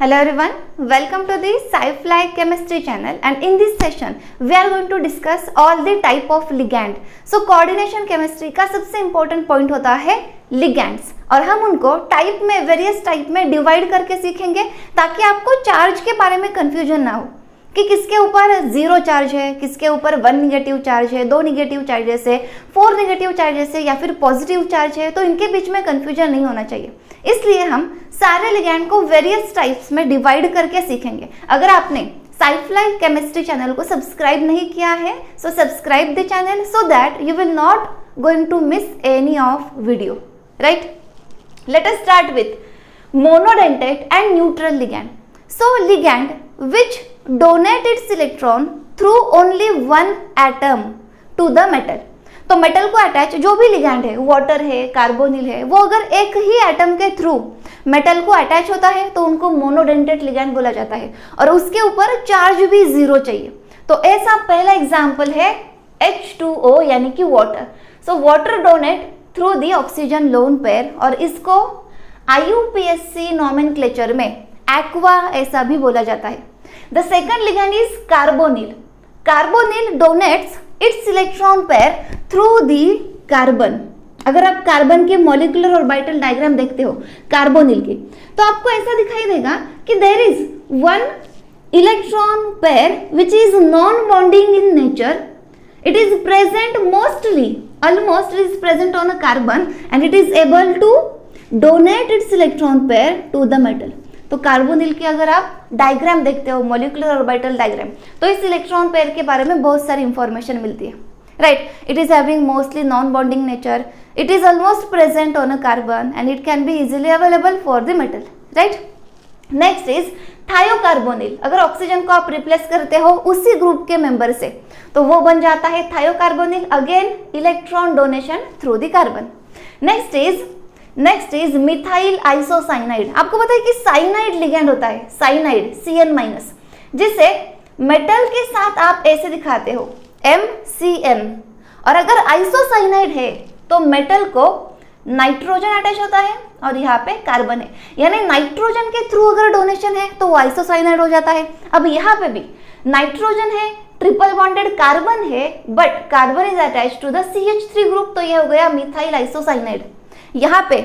Hello everyone, welcome to the SciFly Chemistry channel, and in this session we are going to discuss all the type of ligand. So coordination chemistry का सबसे important point होता है ligands, और हम उनको type में various type में divide करके सीखेंगे ताकि आपको चार्ज के बारे में कंफ्यूजन ना हो कि किसके ऊपर 0 चार्ज है, किसके ऊपर 1 निगेटिव चार्ज है, 2 निगेटिव चार्जेस है, 4 निगेटिव चार्जेस है या फिर पॉजिटिव चार्ज है, तो इनके बीच में कंफ्यूजन नहीं होना चाहिए। इसलिए हम सारे लिगैंड को वेरियस टाइप्स में डिवाइड करके सीखेंगे। अगर आपने SciFly केमिस्ट्री चैनल को सब्सक्राइब नहीं किया है, so subscribe the channel so that you will not going to miss any of video, right? Let us start with monodentate and neutral ligand. So ligand which donate its electron through only one atom to the metal. तो metal को attach जो भी ligand है, water है, carbonyl है, वो अगर एक ही एटम के थ्रू मेटल को अटैच होता है तो उनको मोनोडेंटेट लिगैंड बोला जाता है, और उसके ऊपर चार्ज भी 0 चाहिए। तो ऐसा पहला एग्जांपल है H2O यानी कि water. So water donate through the oxygen lone pair, और इसको IUPAC नॉमेनक्लेचर में एक्वा ऐसा भी बोला जाता है। The second ligand is carbonyl. Carbonyl donates its electron pair through the carbon. अगर आप कार्बन के मॉलिक्यूलर ऑर्बिटल डायग्राम देखते हो कार्बोनिल के, तो आपको ऐसा दिखाई देगा कि there is one electron pair which is non bonding in nature. It is present almost it is present on a carbon, and it is able to donate its electron pair to the metal. तो carbonyl की अगर आप diagram देखते हो, molecular orbital diagram, तो इस electron pair के बारे में बहुत सारी इंफॉर्मेशन मिलती है, right? It is having mostly non bonding nature, it is almost present on a carbon, and it can be easily available for the metal, right? Next is thiocarbonyl. अगर oxygen को आप रिप्लेस करते हो उसी group के member से, तो वो बन जाता है thiocarbonyl, again electron donation through the carbon. Next is methyl isocyanide. आपको पता है कि साइनाइड लिगैंड होता है, साइनाइड CN-, जिसे मेटल के साथ आप ऐसे दिखाते हो MCN, और अगर आइसोसाइनाइड है तो मेटल को नाइट्रोजन अटैच होता है और यहाँ पे कार्बन है, यानी नाइट्रोजन के थ्रू अगर डोनेशन है तो वो आइसोसाइनाइड हो जाता है। अब यहाँ पे भी नाइट्रोजन है, ट्रिपल बॉन्डेड कार्बन है, but carbon is attach to the CH3 group, तो यह हो गया मिथाइल आइसोसाइनाइड। यहाँ पे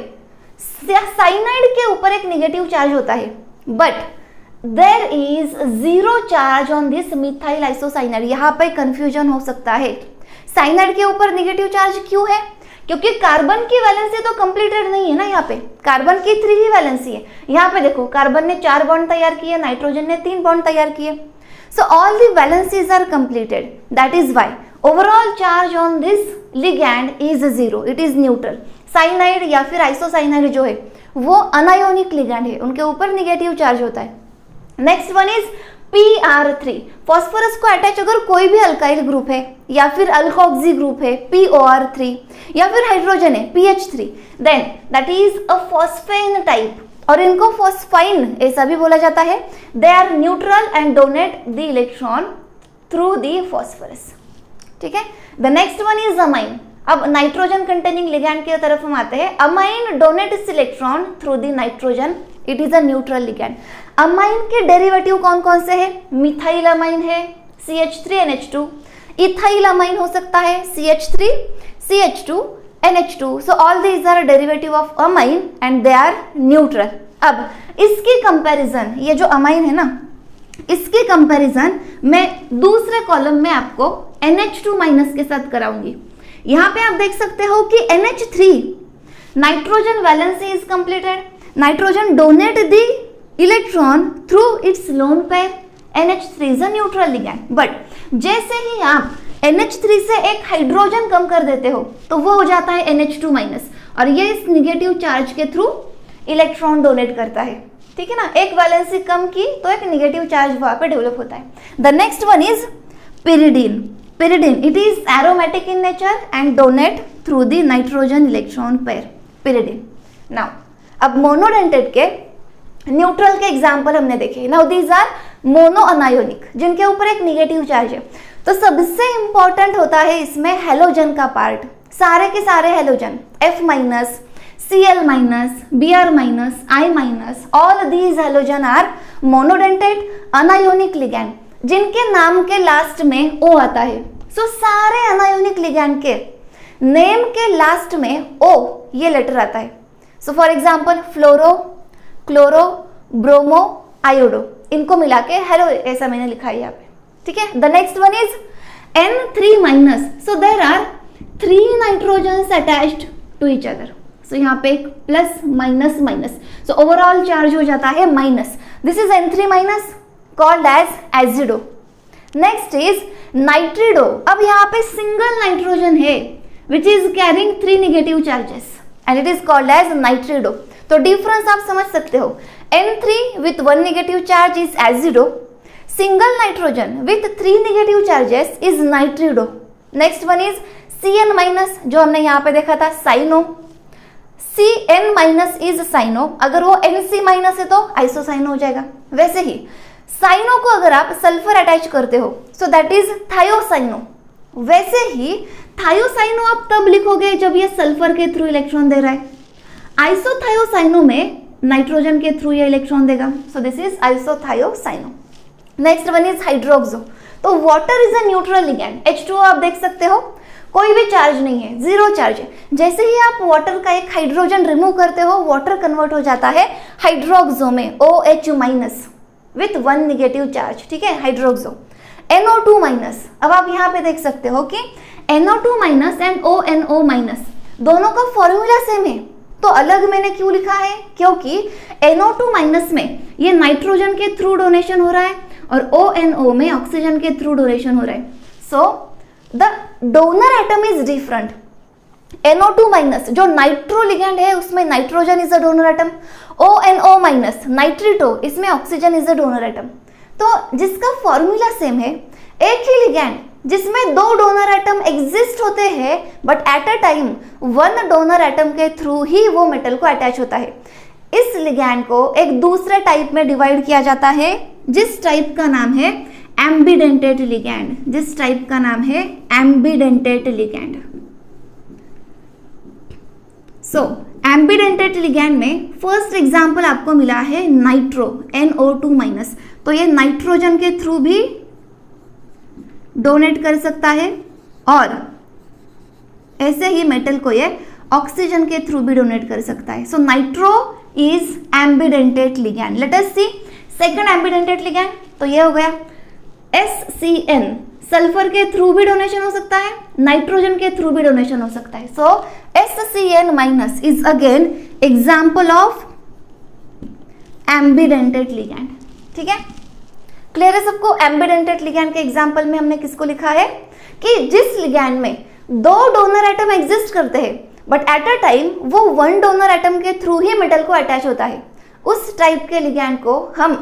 साइनाइड के ऊपर एक नेगेटिव चार्ज होता है, but there is 0 charge on this methyl isocyanide. यहाँ पे कंफ्यूजन हो सकता है, साइनाइड के ऊपर नेगेटिव चार्ज क्यों है? क्योंकि कार्बन की वैलेंसी तो कंप्लीटेड नहीं है ना, यहाँ पे कार्बन की 3 ही वैलेंसी है। यहाँ पे देखो कार्बन ने 4 बॉन्ड तैयार किए, नाइट्रोजन ने 3 बॉन्ड तैयार किए, so all the valencies are completed, that is why overall charge on this ligand is 0, it is neutral. Cyanide या फिर आइसोसाइनाइड जो है वो अनायोनिक लिगैंड है, उनके ऊपर निगेटिव चार्ज होता है। Next one is PR3। Phosphorus को अटैच अगर कोई भी अल्काइल ग्रुप है या फिर अल्कोक्सी ग्रुप है POR3, या फिर हाइड्रोजन है PH3, then that is a phosphine type, और इनको फॉस्फाइन ऐसा भी बोला जाता है। They are neutral and donate the electron through the phosphorus, ठीक है? The next one is amine. अब नाइट्रोजन कंटेनिंग लिगैंड की तरफ हम आते हैं। Amine donate its electron through the nitrogen, it is a neutral ligand. Amine के derivative कौन कौन से हैं? मिथाइल अमाइन है CH3NH2, इथाइल अमाइन हो सकता है CH3 CH2NH2, so all these are derivative of amine and they are neutral. अब इसकी कंपैरिजन, ये जो अमाइन है ना, इसके कंपैरिजन मैं दूसरे कॉलम में आपको NH2- के साथ कराऊंगी। यहाँ पे आप देख सकते हो कि NH3 nitrogen valency is completed, nitrogen donate the electron through it's lone pair, NH3 is a neutral ligand, but जैसे ही आप NH3 से एक हाइड्रोजन कम कर देते हो तो वो हो जाता है NH2-, और ये इस निगेटिव चार्ज के थ्रू इलेक्ट्रॉन डोनेट करता है, ठीक है ना? एक वैलेंसी कम की तो एक निगेटिव चार्ज वहां पे डेवलप होता है। The next one is pyridine. It is aromatic in nature and donate through the nitrogen electron pair, pyridine. Now, अब मोनोडेंटेट के न्यूट्रल के एग्जाम्पल हमने देखे। नाउ दीज आर मोनो अनायोनिक, जिनके ऊपर एक निगेटिव चार्ज है। तो सबसे इंपॉर्टेंट होता है इसमें हेलोजन का पार्ट। सारे के सारे halogen F-, Cl minus, Br minus, I minus, all these halogen are monodentate anionic ligand जिनके नाम के लास्ट में O आता है. So सारे anionic ligand के नेम के लास्ट में O ये लेटर आता है. So for example fluoro, chloro, bromo, iodo, इनको मिला के हेलो ऐसा मैंने लिखा है यहाँ पे. ठीक है. The next one is N3 minus. So there are 3 nitrogens attached to each other. So यहाँ पे एक plus minus minus, so overall charge हो जाता है minus. This is N3 minus called as azido. Next is nitrido. अब यहाँ पे single nitrogen है which is carrying 3 negative charges and it is called as nitrido. तो डिफरेंस आप समझ सकते हो. N3 with 1 negative charge is azido. Single nitrogen with 3 negative charges is nitrido. Next one is Cn minus, जो हमने यहाँ पे देखा था cyano. Cn minus is cyano. अगर वो Nc माइनस है तो आइसोसाइनो हो जाएगा. वैसे ही साइनो को अगर आप सल्फर अटैच करते हो सो दैट इज थायोसाइनो. वैसे ही थायोसाइनो आप तब लिखोगे जब ये सल्फर के थ्रू इलेक्ट्रॉन दे रहा है. आइसोथायोसाइनो में नाइट्रोजन के थ्रू ये इलेक्ट्रॉन देगा. So this is isothiocyano. Next one is hydroxo. तो water is a neutral ligand. H2O आप देख सकते हो कोई भी चार्ज नहीं है, जीरो चार्ज है. जैसे ही आप वाटर का एक हाइड्रोजन रिमूव करते हो वाटर कन्वर्ट हो जाता है हाइड्रोक्सो में OH minus with 1 negative charge. ठीक है. हाइड्रोक्सो. NO2 minus. अब आप यहाँ पे देख सकते हो कि NO2 minus and ONO minus दोनों का फॉर्मूला सेम है. तो अलग मैंने क्यों लिखा है? क्योंकि NO2 माइनस में ये नाइट्रोजन के थ्रू डोनेशन हो रहा है और ONO में ऑक्सीजन के थ्रू डोनेशन हो रहा है. So the donor atom is different. NO2 minus जो नाइट्रो लिगैंड है उसमें nitrogen is a donor atom. ONO minus nitrito, इसमें oxygen is a donor atom. तो जिसका फॉर्मूला सेम है, एक ही लिगैंड जिसमें 2 डोनर एटम एग्जिस्ट होते हैं but at a time 1 donor atom के थ्रू ही वो मेटल को अटैच होता है. इस लिगैंड को एक दूसरे टाइप में डिवाइड किया जाता है जिस टाइप का नाम है एम्बिडेंटेट लिगैंड. जिस टाइप का नाम है एम्बिडेंटेट लिगैंड. सो एम्बिडेंटेट लिगैंड में फर्स्ट एग्जांपल आपको मिला है नाइट्रो, NO2 माइनस. तो ये नाइट्रोजन के थ्रू भी डोनेट कर सकता है और ऐसे ही मेटल को ये ऑक्सीजन के थ्रू भी डोनेट कर सकता है. So nitro is ambidentate ligand. Let us see second ambidentate ligand. तो ये हो गया SCN. सल्फर के थ्रू भी डोनेशन हो सकता है, नाइट्रोजन के थ्रू भी डोनेशन हो सकता है. So SCN minus is again example of ambidentate ligand. ठीक है. क्लियर है सबको? एम्बिडेंटेट लिगैंड के एग्जाम्पल में हमने किसको लिखा है कि जिस लिगैंड में 2 डोनर एटम एग्जिस्ट करते हैं बट एट अ टाइम वो 1 डोनर एटम के थ्रू ही मेटल को अटैच होता है, उस टाइप के लिगैंड को हम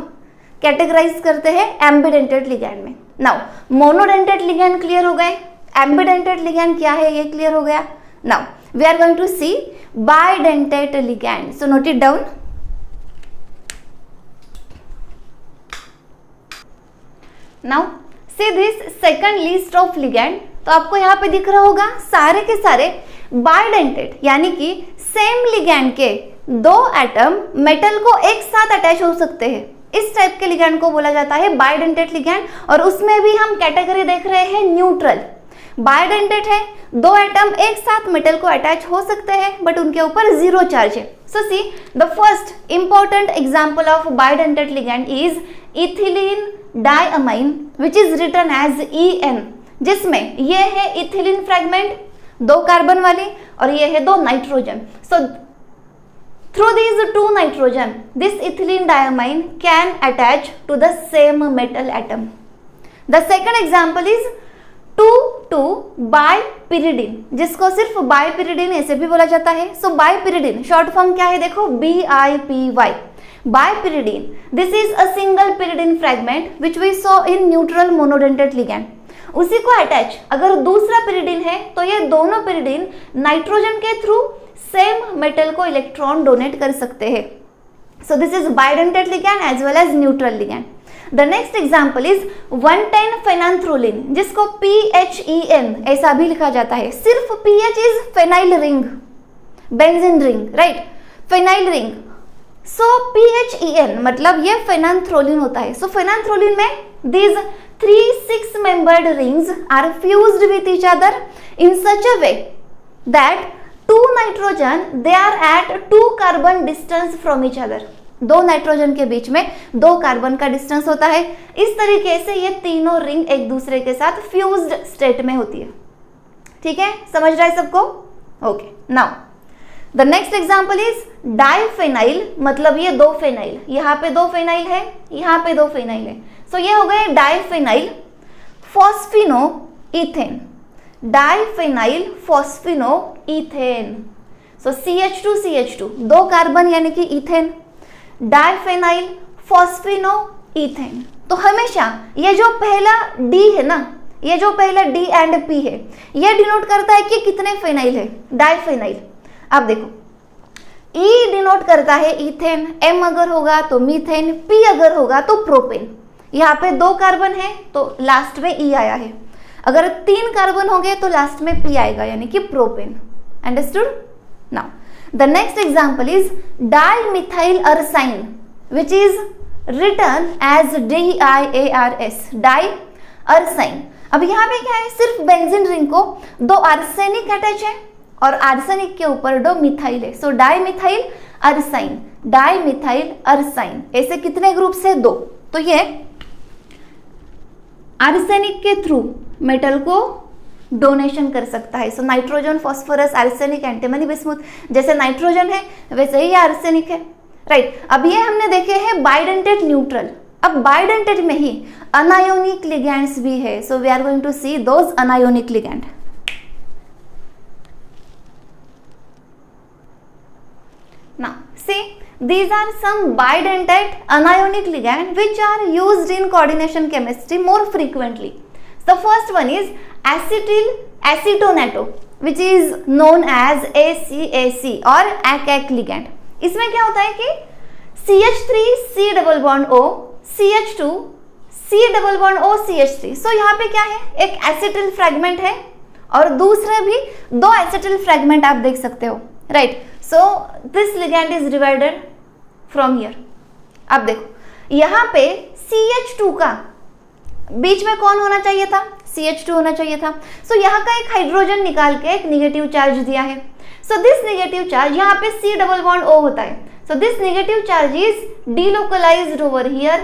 कैटेगराइज करते हैं एम्बिडेंटेट लिगैंड में. नाउ मोनोडेंटेट लिगैंड क्लियर हो गए. एम्बिडेंटेट लिगैंड क्या है ये क्लियर हो गया. Now we are going to see bidentate ligand. So note it down. Now see this second list of ligand. तो आपको यहाँ पे दिख रहा होगा सारे के सारे बाइडेंटेट यानी कि सेम लिगैंड के 2 एटम मेटल को एक साथ अटैच हो सकते हैं. इस टाइप के लिगैंड को बोला जाता है बाइडेंटेट लिगैंड. और उसमें भी हम कैटेगरी देख रहे हैं न्यूट्रल. बाइडेंटेट है, 2 एटम एक साथ मेटल को अटैच हो सकते हैं बट उनके ऊपर जीरो चार्ज है. So see the first important example of bidentate ligand is ethylene diamine which is written as EN, जिसमें ये है इथिलीन फ्रेगमेंट 2 कार्बन वाली और ये है 2 nitrogen. So through these 2 nitrogen this ethylene diamine can attach to the same metal atom. The second example is 2,2-bipyridine, जिसको सिर्फ बाइपिरिडीन ऐसे भी बोला जाता है. सो बाइपिरिडीन शॉर्ट फॉर्म क्या है देखो, BIPY. Bipyridine this is a single pyridine fragment which we saw in neutral monodentate ligand. उसी को अटैच अगर दूसरा पिरिडीन है तो ये दोनों पिरिडीन नाइट्रोजन के थ्रू सेम मेटल को इलेक्ट्रॉन डोनेट कर सकते हैं. So this is bidentate ligand as well as neutral ligand. The next example is one ten phenanthroline, जिसको PHEN ऐसा भी लिखा जाता है. सिर्फ PH is phenyl ring, benzene ring, right, phenyl ring. So PHEN मतलब ये फेनांथ्रोलिन होता है। सो फेनांथ्रोलिन में these 3 6 membered rings are fused with each other in such a way that 2 nitrogen they are at 2 carbon distance from each other। 2 nitrogen के बीच में 2 carbon का distance होता है। इस तरीके से ये तीनों रिंग एक दूसरे के साथ फ्यूज्ड स्टेट में होती है। ठीक है, समझ रहा है सबको? Okay, now the next example is diphenyl, मतलब ये 2 फेनाइल, यहाँ पे 2 फेनाइल है, यहाँ पे 2 फेनाइल है। सो ये हो गए डाइफेनाइल फॉस्फिनो इथेन, डाइफेनाइल फॉस्फिनो इथेन। सो CH2 CH2 2 कार्बन यानी कि इथेन, डाइफेनाइल फॉस्फिनो इथेन। तो हमेशा ये जो पहला D है ना, ये जो पहला D एंड P है, ये डिनोट करता है कि कितने फेनाइल है, डाइफेनाइल। अब देखो E डिनोट करता है इथेन, M अगर होगा तो मीथेन, P अगर होगा तो प्रोपेन। यहाँ पे 2 कार्बन है तो लास्ट में E आया है, अगर 3 कार्बन होंगे तो लास्ट में P आएगा यानी कि propane. Understood? Now the next example is dimethyl arsine which is return as DIARS, di arsine. अब यहाँ पे क्या है, सिर्फ बेंजीन रिंग को 2 आर्सेनिक अटैच है और आर्सेनिक के ऊपर 2 मिथाइल है। सो डाइमिथाइल अरसाइन, डाइमिथाइल अरसाइन। ऐसे कितने ग्रुप्स है? 2। तो ये आर्सेनिक के थ्रू मेटल को डोनेशन कर सकता है। So nitrogen, phosphorus, arsenic, antimony, bismuth, जैसे नाइट्रोजन है वैसे ही आर्सेनिक है, राइट। अब ये हमने देखे हैं बाइडेंटेड न्यूट्रल। अब बाइडेंटेड में ही अनायोनिक लिगैंड्स भी है। So we are going to see those anionic ligand. Now see, these are some bidentate anionic ligand which are used in coordination chemistry more frequently. The first one is acetyl acetonato which is known as ACAC or ACAC ligand. इसमें क्या होता है कि CH3 C double bond O CH2 C double bond O CH3। सो यहाँ पे क्या है, एक एसिटिल फ्रेगमेंट है और दूसरे भी 2 एसिटिल फ्रेगमेंट आप देख सकते हो, right. So this ligand is divided from here. अब देखो यहाँ पे CH2 का बीच में कौन होना चाहिए था, CH2 होना चाहिए था। सो यहाँ का एक हाइड्रोजन निकाल के एक निगेटिव चार्ज दिया है। सो दिस निगेटिव चार्ज, यहाँ पे C डबल बॉन्ड O होता है। So this negative charge is delocalized over here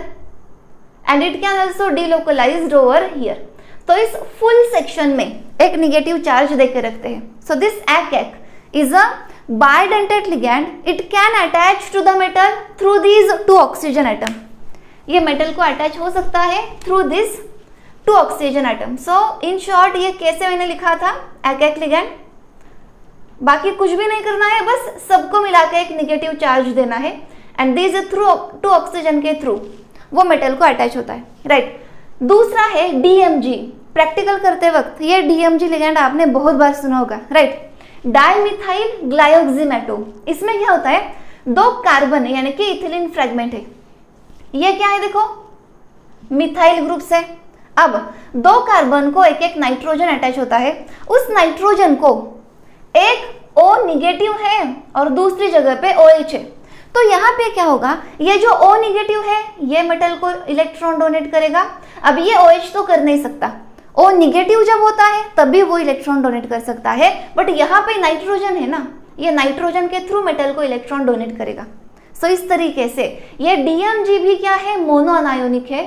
and it can also delocalized over here। तो इस फुल सेक्शन में एक निगेटिव चार्ज देके रखते हैं। So this ACAC is a bidentate ligand. It can attach to the metal through these 2 oxygen atom। ये metal को attach हो सकता है through this 2 oxygen atom। So in short ये कैसे मैंने लिखा था, ACAC ligand। बाकी कुछ भी नहीं करना है, बस सबको मिला के एक निगेटिव चार्ज देना है एंड दिस थ्रू 2 ऑक्सीजन के थ्रू वो मेटल को अटैच होता है, राइट। दूसरा है DMG। प्रैक्टिकल करते वक्त ये DMG लिगैंड आपने बहुत बार सुना होगा, राइट। डाइमिथाइल ग्लाइओक्सीमेटो। इसमें क्या होता है, 2 कार्बन है यानी कि इथिलीन फ्रेगमेंट है। ये क्या है, देखो मिथाइल ग्रुप से। अब 2 कार्बन को एक एक नाइट्रोजन अटैच होता है। उस नाइट्रोजन को एक O निगेटिव है और दूसरी जगह पे OH है। तो यहाँ पे क्या होगा, ये जो O निगेटिव है ये मेटल को इलेक्ट्रॉन डोनेट करेगा। अब ये OH तो कर नहीं सकता, O निगेटिव जब होता है तभी वो इलेक्ट्रॉन डोनेट कर सकता है, बट यहाँ पे नाइट्रोजन है ना, ये नाइट्रोजन के थ्रू मेटल को इलेक्ट्रॉन डोनेट करेगा। सो इस तरीके से ये DMG भी क्या है, मोनो अनायोनिक है,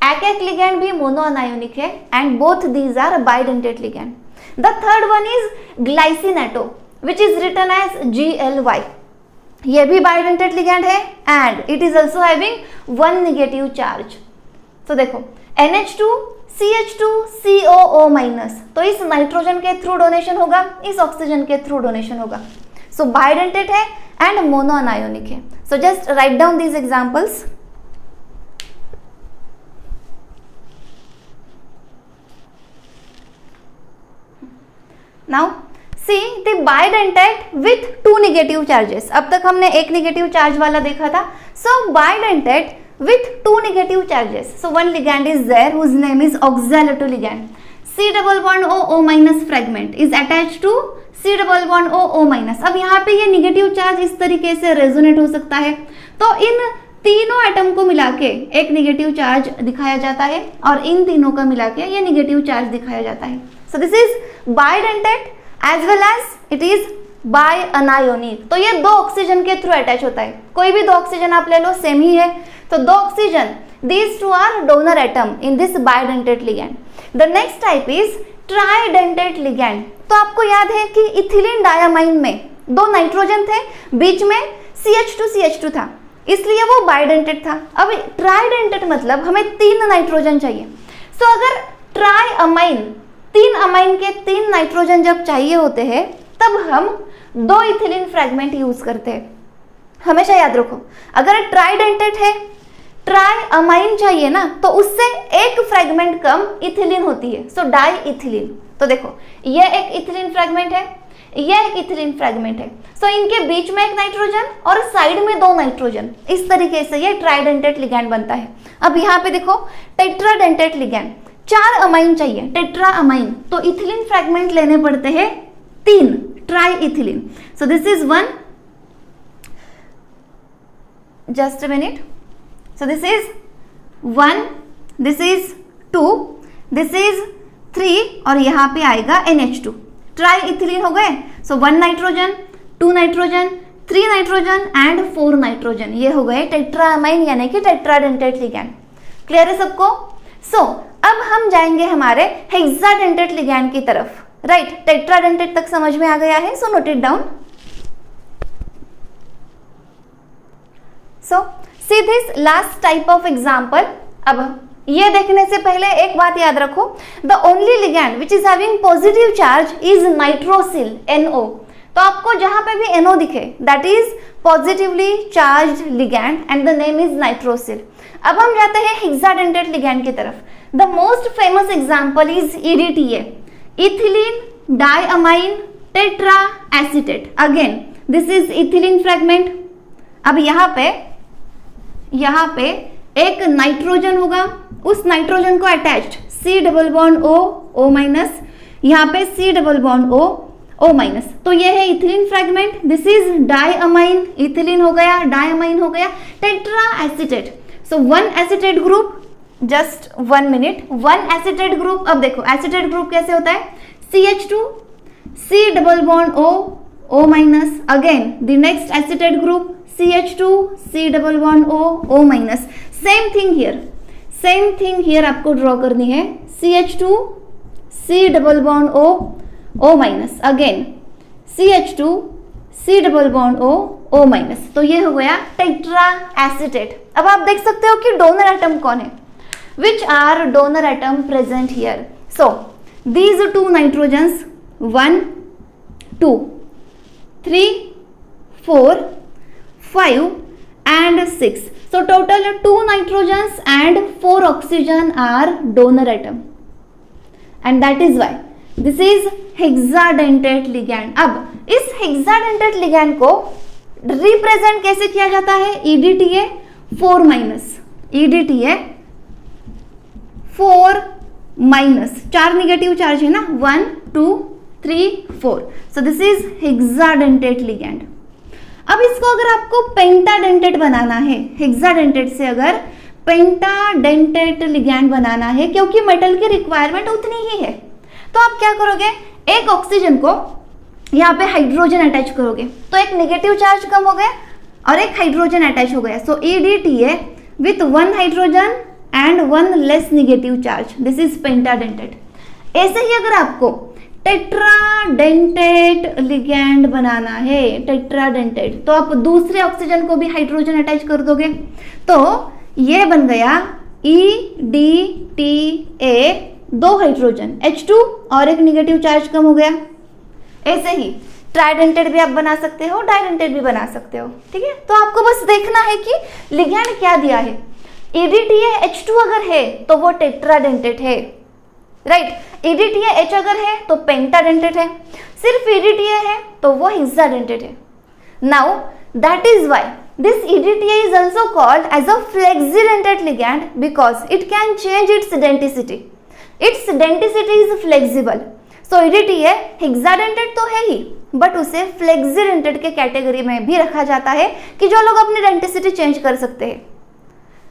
ACAC लिगैंड भी मोनो अनायोनिक है and both these are bidentate ligand. The third one is glycinato which is written as GLY। ये भी बाइडेंटेट लिगैंड है and it is also having 1 negative charge. तो देखो NH2 CH2 COO minus, तो इस nitrogen के through donation होगा, इस ऑक्सीजन के थ्रू डोनेशन होगा। सो बाइडेंटेट है एंड मोनो अनायोनिक है। So just write down these examples. Now see the bidentate with 2 negative charges. अब तक हमने एक नेगेटिव चार्ज वाला देखा था। सो bidentate with 2 negative charges. So one ligand is there whose name is oxalato ligand. C double bond O minus fragment is attached to C double bond O minus. अब यहाँ पे ये निगेटिव चार्ज इस तरीके से रेजोनेट हो सकता है, तो इन तीनों एटम को मिला के एक निगेटिव चार्ज दिखाया जाता है और इन तीनों का मिला के ये निगेटिव चार्ज दिखाया जाता है। So this is bidentate as well as it is bi anionic. तो ये दो ऑक्सीजन के थ्रू अटैच होता है। कोई भी दो ऑक्सीजन आप ले लो, सेम ही है, तो दो oxygen, these two are donor atom in this bidentate ligand. The next type is tridentate ligand. तो आपको याद है कि इथिलीन डायमाइन में दो नाइट्रोजन थे, बीच में CH2 था, इसलिए वो बाइडेंटेट था। अब ट्राइडेंटेट मतलब हमें तीन नाइट्रोजन चाहिए। सो अगर ट्राई अमाइन, तीन अमाइन के तीन नाइट्रोजन जब चाहिए होते हैं, तब हम दो इथिलीन फ्रैगमेंट यूज करते हैं। हमेशा याद रखो, अगर ट्राइडेंटेट है, ट्राई अमाइन चाहिए ना, तो उससे एक फ्रैगमेंट कम इथिलीन होती है, सो डाई इथिलीन। तो देखो, ये एक इथिलीन फ्रैगमेंट है, ये एक इथिलीन फ्रैगमेंट है, सो इनके बीच में एक नाइट्रोजन और साइड में दो नाइट्रोजन, इस तरीके से ये ट्राइडेंटेट लिगैंड बनता है। अब यहाँ पे देखो, टेट्राडेंटेट लिगैंड, चार अमाइन चाहिए, टेट्रा अमाइन, तो इथिलीन फ्रैगमेंट लेने पड़ते हैं तीन, try ethylene. So this is one, just a minute, so this is 1, this is 2, this is 3 और यहाँ पे आएगा NH2, ट्राई इथिलीन हो गए। सो 1 nitrogen, 2 nitrogen, 3 nitrogen and 4 nitrogen, ये हो गए टेट्रामाइन यानी कि टेट्राडेंटेट लिगैंड। क्लियर है सबको? सो अब हम जाएंगे हमारे हेक्साडेंटेट लिगैंड की तरफ। राइट, टेट्राडेंटेट तक समझ में आ गया है, so note it down. So see this last type of example। अब ये देखने से पहले एक बात याद रखो, the only ligand which is having positive charge is nitrosyl, NO। तो आपको जहां पे भी NO दिखे, that is positively charged ligand and the name is nitrosyl। अब हम जाते हैं hexadentate ligand की तरफ। The most famous example is EDTA, ethylene diamine tetraacetate। Again this is ethylene fragment। अब यहाँ पे एक नाइट्रोजन होगा, उस नाइट्रोजन को attached C double bond O minus, यहाँ पे C double bond O minus, तो ये है ethylene fragment. This is diamine, ethylene हो गया, डाइअमाइन हो गया, टेट्रा एसिटेट। सो 1 acetate group, just 1 minute, 1 acetate group. अब देखो एसिटेट ग्रुप कैसे होता है, CH2 C double bond O minus, again the next acetate group CH2 C double bond O minus. Same thing here आपको draw करनी है, CH2 C double bond O minus, again CH2 C double bond O minus. तो ये हो गया tetra acetate. अब आप देख सकते हो कि डोनर एटम कौन है, which are donor atom present here. So these 2 nitrogens, 1 2 3 4 5 and 6, so total 2 nitrogens and 4 oxygen are donor atom and that is why this is hexadentate ligand। अब इस hexadentate ligand को रिप्रेजेंट कैसे किया जाता है, EDTA 4 minus, EDTA 4 minus, 4 negative charge है ना, 1 2 3 4, so this is hexadentate ligand। अब इसको अगर आपको पेंटाडेंटेट बनाना है, हेक्साडेंटेट से अगर पेंटाडेंटेट लिगैंड बनाना है, क्योंकि मेटल की रिक्वायरमेंट उतनी ही है, तो आप क्या करोगे, एक ऑक्सीजन को यहाँ पे हाइड्रोजन अटैच करोगे, तो एक नेगेटिव चार्ज कम हो गया और एक हाइड्रोजन अटैच हो गया। So EDTA with 1 hydrogen and 1 less negative charge, this is pentadentate. ऐसे ही अगर आपको टेट्राडेंटेट लिगैंड बनाना है, टेट्राडेंटेट, तो आप दूसरे ऑक्सीजन को भी हाइड्रोजन अटैच कर दोगे, तो ये बन गया EDTA 2 हाइड्रोजन, H2 और एक नेगेटिव चार्ज कम हो गया। ऐसे ही ट्राइडेंटेट भी आप बना सकते हो, डाइडेंटेट भी बना सकते हो, ठीक है। तो आपको बस देखना है कि लिगैंड क्या दिया है। EDTA H2 अगर है तो वो टेट्राडेंटेट है, राइट। EDTA H अगर है तो पेंटाडेंटेट है, सिर्फ EDTA है तो वो हेक्साडेंटेट है। Now that is why this EDTA is also called as a flexidentate ligand because it can change its denticity. Its denticity is flexible. सोइडिटी है, हेक्साडेंटेड तो है ही, बट उसे फ्लेक्सिडेंटेड के कैटेगरी में भी रखा जाता है कि जो लोग अपनी डेंटिसिटी चेंज कर सकते हैं।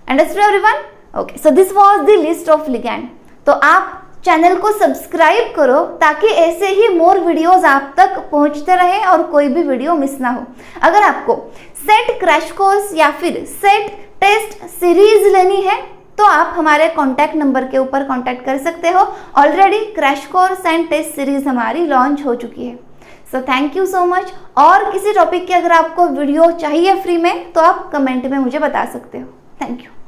Understood everyone? Okay, so this was the list of ligand. तो आप चैनल को सब्सक्राइब करो ताकि ऐसे ही मोर वीडियोस आप तक पहुंचते रहे और कोई भी वीडियो मिस ना हो। अगर आपको सेट क्रैश कोर्स या फिर सेट टेस्ट सीरीज लेनी है तो आप हमारे कॉन्टैक्ट नंबर के ऊपर कॉन्टैक्ट कर सकते हो। Already crash course and test series हमारी लॉन्च हो चुकी है। So thank you so much. और किसी टॉपिक की अगर आपको वीडियो चाहिए फ्री में तो आप कमेंट में मुझे बता सकते हो। Thank you.